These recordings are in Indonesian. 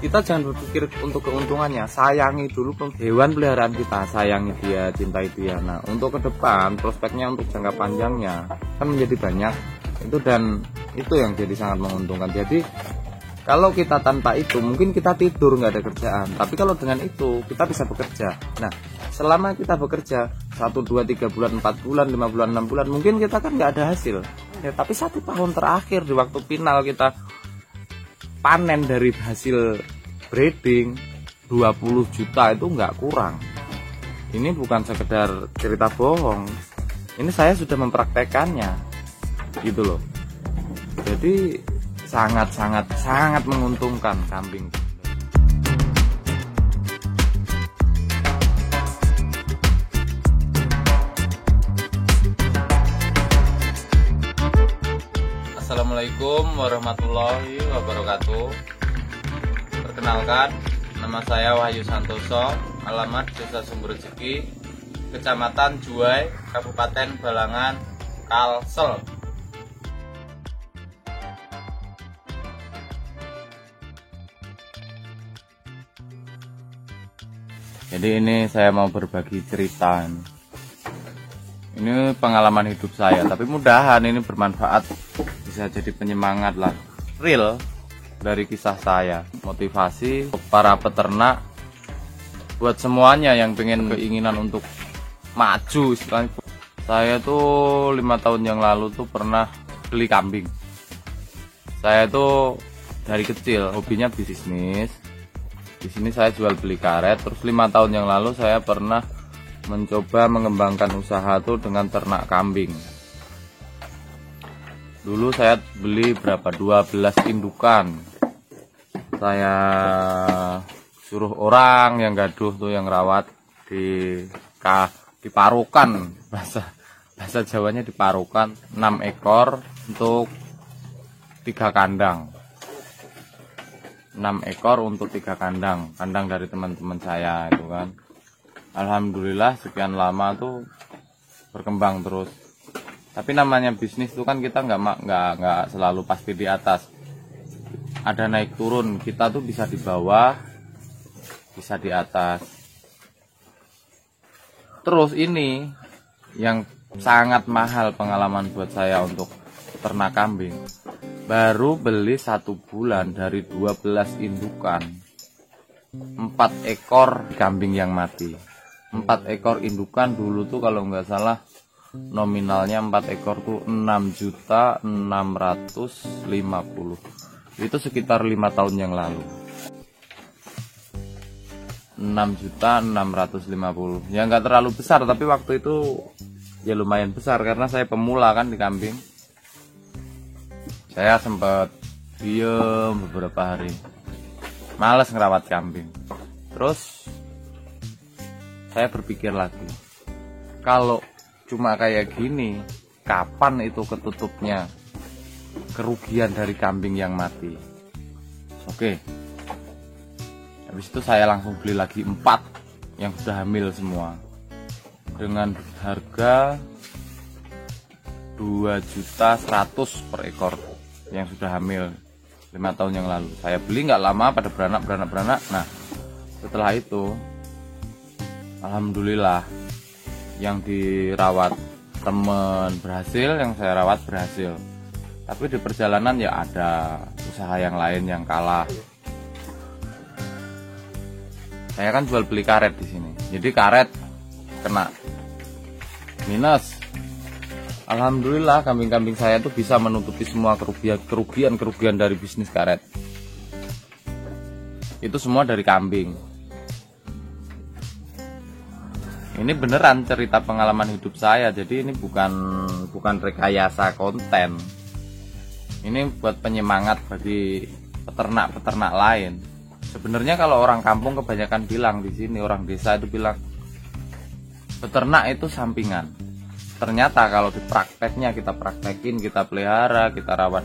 Kita jangan berpikir untuk keuntungannya, sayangi dulu hewan peliharaan kita, sayangi dia, cintai dia. Nah, untuk ke depan prospeknya untuk jangka panjangnya kan menjadi banyak itu, dan itu yang jadi sangat menguntungkan. Jadi kalau kita tanpa itu mungkin kita tidur nggak ada kerjaan, tapi kalau dengan itu kita bisa bekerja. Nah, selama kita bekerja 1, 2, 3 bulan, 4 bulan, 5 bulan, 6 bulan, mungkin kita kan nggak ada hasil ya, tapi 1 tahun terakhir di waktu final kita panen dari hasil breeding 20 juta itu nggak kurang. Ini bukan sekedar cerita bohong, ini saya sudah mempraktekannya gitu loh. Jadi sangat menguntungkan kambing. Assalamualaikum warahmatullahi wabarakatuh. Perkenalkan, nama saya Wahyu Santoso, alamat Desa Sumber Rezeki, Kecamatan Juwai, Kabupaten Balangan, Kalsel. Jadi ini saya mau berbagi cerita. Ini pengalaman hidup saya, tapi mudahan ini bermanfaat, bisa jadi penyemangat lah, real dari kisah saya, motivasi para peternak, buat semuanya yang keinginan untuk maju istilahnya. Saya tuh 5 tahun yang lalu tuh pernah beli kambing. Saya tuh dari kecil hobinya bisnis. Di sini saya jual beli karet. Terus 5 tahun yang lalu saya pernah mencoba mengembangkan usaha tuh dengan ternak kambing. Dulu saya beli berapa, 12 indukan. Saya suruh orang yang gaduh tuh, yang rawat, diparukan, bahasa Jawanya diparukan 6 ekor untuk 3 kandang. 6 ekor untuk 3 kandang dari teman-teman saya itu kan. Alhamdulillah sekian lama tuh berkembang terus. Tapi namanya bisnis itu kan kita nggak selalu pasti di atas. Ada naik turun, kita tuh bisa di bawah, bisa di atas. Terus ini yang sangat mahal pengalaman buat saya untuk ternak kambing. Baru beli 1 bulan dari 12 indukan, 4 ekor kambing yang mati. 4 ekor indukan dulu tuh kalau nggak salah nominalnya 4 ekor tuh 6.650.000. Itu sekitar 5 tahun yang lalu. 6.650.000. Ya nggak terlalu besar, tapi waktu itu ya lumayan besar karena saya pemula kan di kambing. Saya sempat diem beberapa hari, males ngerawat kambing. Terus saya berpikir lagi, kalau cuma kayak gini, kapan itu ketutupnya kerugian dari kambing yang mati? Oke, habis itu saya langsung beli lagi 4 yang sudah hamil semua dengan harga 2.100.000 per ekor yang sudah hamil 5 tahun yang lalu. Saya beli nggak lama pada beranak. Nah, setelah itu alhamdulillah yang dirawat temen berhasil, yang saya rawat berhasil. Tapi di perjalanan ya ada usaha yang lain yang kalah. Saya kan jual beli karet di sini. Jadi karet kena minus. Alhamdulillah kambing-kambing saya tuh bisa menutupi semua kerugian dari bisnis karet. Itu semua dari kambing. Ini beneran cerita pengalaman hidup saya. Jadi ini bukan rekayasa konten. Ini buat penyemangat bagi peternak-peternak lain. Sebenarnya kalau orang kampung kebanyakan bilang di sini, orang desa itu bilang peternak itu sampingan. Ternyata kalau di prakteknya kita praktekin, kita pelihara, kita rawat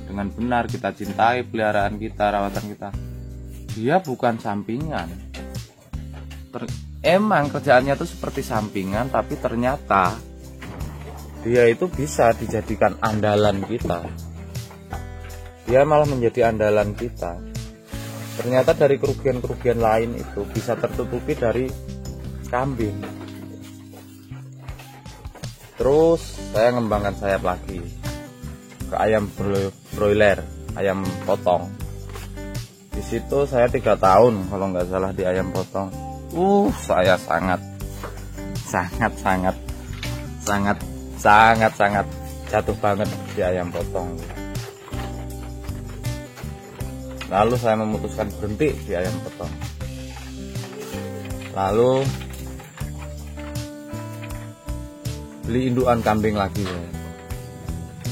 dengan benar, kita cintai peliharaan kita, rawatan kita, dia bukan sampingan. Emang kerjaannya tuh seperti sampingan, tapi ternyata dia itu bisa dijadikan andalan kita. Dia malah menjadi andalan kita. ternyata dari kerugian-kerugian lain itu bisa tertutupi dari kambing. Terus saya ngembangkan sayap lagi ke ayam broiler, ayam potong. Di situ saya 3 tahun kalau nggak salah di ayam potong. Saya sangat jatuh banget di ayam potong. Lalu saya memutuskan berhenti di ayam potong. Lalu beli indukan kambing lagi ya.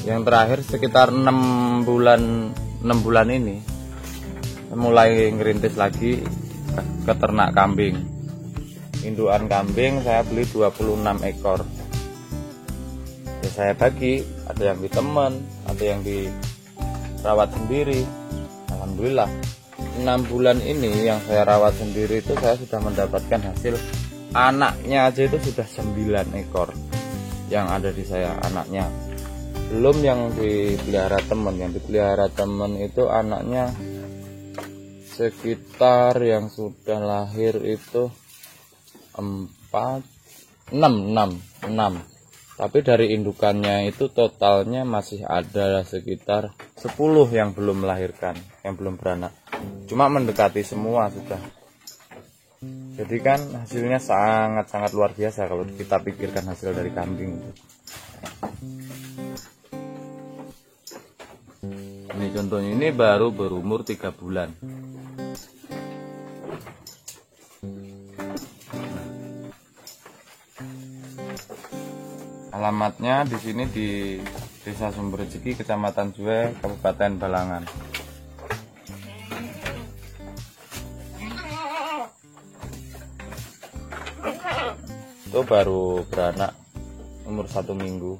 Yang terakhir sekitar 6 bulan ini mulai ngerintis lagi ke ternak kambing. Indukan kambing saya beli 26 ekor. Ya saya bagi, ada yang di teman, ada yang dirawat sendiri. Alhamdulillah 6 bulan ini yang saya rawat sendiri itu saya sudah mendapatkan hasil anaknya aja itu sudah 9 ekor yang ada di saya anaknya. Belum yang dipelihara teman. Yang dipelihara teman itu anaknya sekitar yang sudah lahir itu 6. Tapi dari indukannya itu totalnya masih ada sekitar 10 yang belum melahirkan, yang belum beranak. Cuma mendekati semua sudah. Jadi kan hasilnya sangat luar biasa kalau kita pikirkan hasil dari kambing. Ini contohnya, ini baru berumur 3 bulan. Alamatnya di sini di Desa Sumber Rezeki, Kecamatan Juwe, Kabupaten Balangan. Itu baru beranak umur 1 minggu.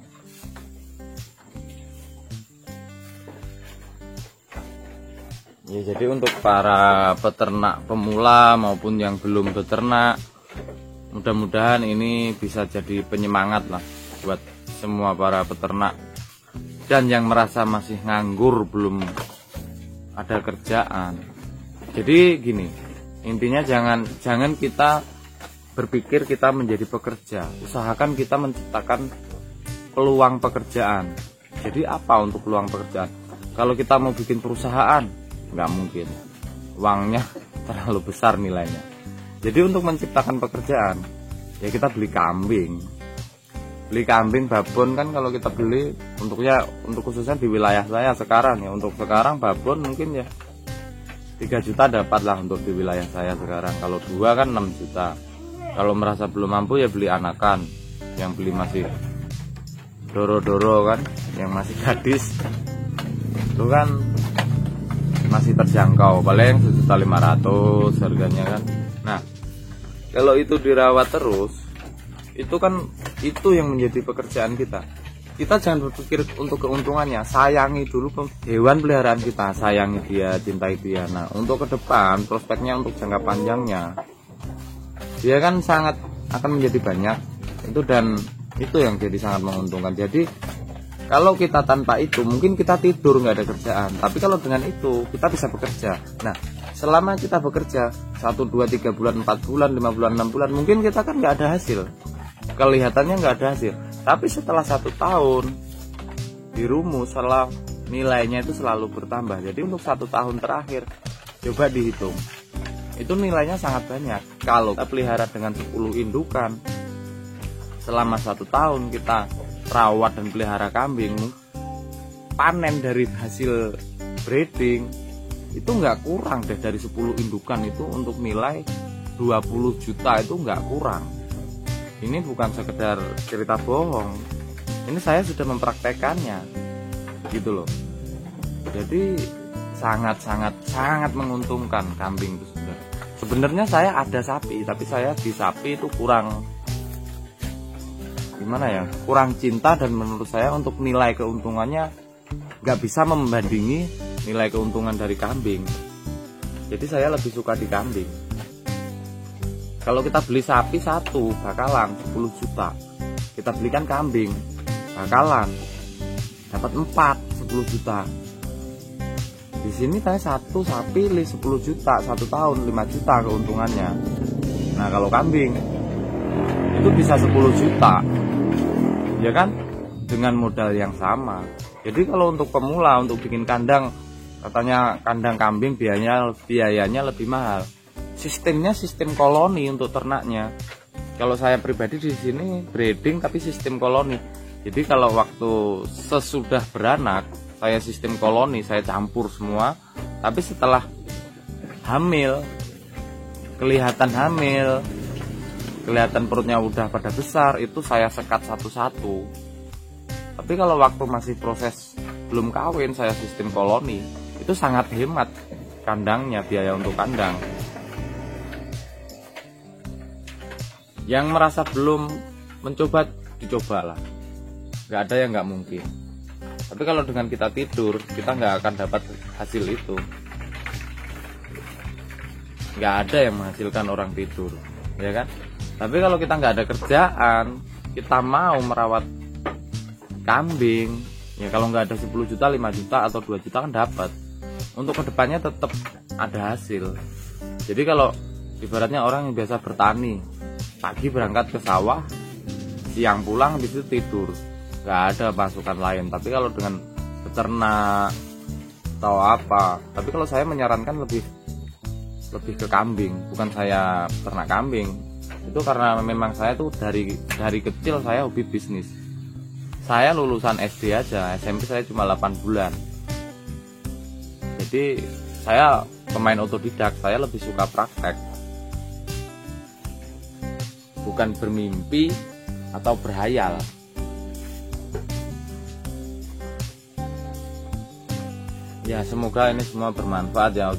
Ya, jadi untuk para peternak pemula maupun yang belum beternak, mudah-mudahan ini bisa jadi penyemangat lah buat semua para peternak dan yang merasa masih nganggur, belum ada kerjaan. Jadi gini, intinya jangan kita berpikir kita menjadi pekerja. Usahakan kita menciptakan peluang pekerjaan. Jadi apa untuk peluang pekerjaan? Kalau kita mau bikin perusahaan, nggak mungkin, uangnya terlalu besar nilainya. Jadi untuk menciptakan pekerjaan, ya kita beli kambing babon. Kan kalau kita beli untuk khususnya di wilayah saya sekarang ya, untuk sekarang babon mungkin ya 3 juta dapat lah untuk di wilayah saya sekarang. Kalau 2 kan 6 juta. Kalau merasa belum mampu ya beli anakan, yang beli masih doro-doro kan, yang masih gadis itu kan masih terjangkau, paling 1.500.000 harganya kan. Nah, kalau itu dirawat terus, itu kan itu yang menjadi pekerjaan kita. Kita jangan berpikir untuk keuntungannya, sayangi dulu hewan peliharaan kita, sayangi dia, cintai dia. Nah, untuk ke depan prospeknya untuk jangka panjangnya, dia kan sangat akan menjadi banyak itu, dan itu yang jadi sangat menguntungkan. Jadi kalau kita tanpa itu mungkin kita tidur nggak ada kerjaan, tapi kalau dengan itu kita bisa bekerja. Nah, selama kita bekerja 1, 2, 3 bulan, 4 bulan, 5 bulan, 6 bulan, mungkin kita kan nggak ada hasil, kelihatannya nggak ada hasil. Tapi setelah 1 tahun di rumus, nilainya itu selalu bertambah. Jadi untuk 1 tahun terakhir coba dihitung, itu nilainya sangat banyak. Kalau kita pelihara dengan 10 indukan, selama 1 tahun kita rawat dan pelihara kambing, panen dari hasil breeding itu nggak kurang deh, dari 10 indukan itu untuk nilai 20 juta itu nggak kurang. Ini bukan sekedar cerita bohong, ini saya sudah mempraktekannya gitu loh. Jadi sangat menguntungkan kambing itu. Sebenarnya saya ada sapi, tapi saya di sapi itu kurang gimana ya, kurang cinta, dan menurut saya untuk nilai keuntungannya nggak bisa membandingi nilai keuntungan dari kambing. Jadi saya lebih suka di kambing. Kalau kita beli sapi 1 bakalan 10 juta, kita belikan kambing bakalan dapat 4, 10 juta. Di sini saya satu sapi 10 juta 1 tahun, 5 juta keuntungannya. Nah kalau kambing itu bisa 10 juta, ya kan, dengan modal yang sama. Jadi kalau untuk pemula, untuk bikin kandang, katanya kandang kambing biayanya lebih mahal. Sistemnya sistem koloni untuk ternaknya. Kalau saya pribadi di sini breeding tapi sistem koloni. Jadi kalau waktu sesudah beranak saya sistem koloni, saya campur semua. Tapi setelah hamil, kelihatan hamil, kelihatan perutnya udah pada besar, itu saya sekat satu-satu. Tapi kalau waktu masih proses belum kawin, saya sistem koloni. Itu sangat hemat kandangnya, biaya untuk kandang. Yang merasa belum mencoba, dicobalah. Nggak ada yang nggak mungkin. Tapi kalau dengan kita tidur, kita nggak akan dapat hasil itu. Nggak ada yang menghasilkan orang tidur, ya kan? Tapi kalau kita nggak ada kerjaan, kita mau merawat kambing, ya kalau nggak ada 10 juta, 5 juta atau 2 juta kan dapat. Untuk kedepannya tetap ada hasil. Jadi kalau ibaratnya orang yang biasa bertani, pagi berangkat ke sawah, siang pulang, habis itu tidur, nggak ada masukan lain. Tapi kalau dengan beternak atau apa, tapi kalau saya menyarankan lebih ke kambing. Bukan saya ternak kambing, itu karena memang saya tuh dari kecil saya hobi bisnis. Saya lulusan SD aja, SMP saya cuma 8 bulan. Jadi saya pemain otodidak, saya lebih suka praktek, bukan bermimpi atau berhayal. Ya semoga ini semua bermanfaat ya.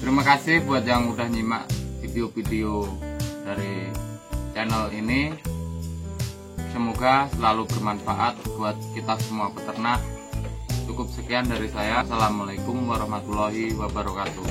Terima kasih buat yang udah nyimak video-video dari channel ini. Semoga selalu bermanfaat buat kita semua peternak. Cukup sekian dari saya. Assalamualaikum warahmatullahi wabarakatuh.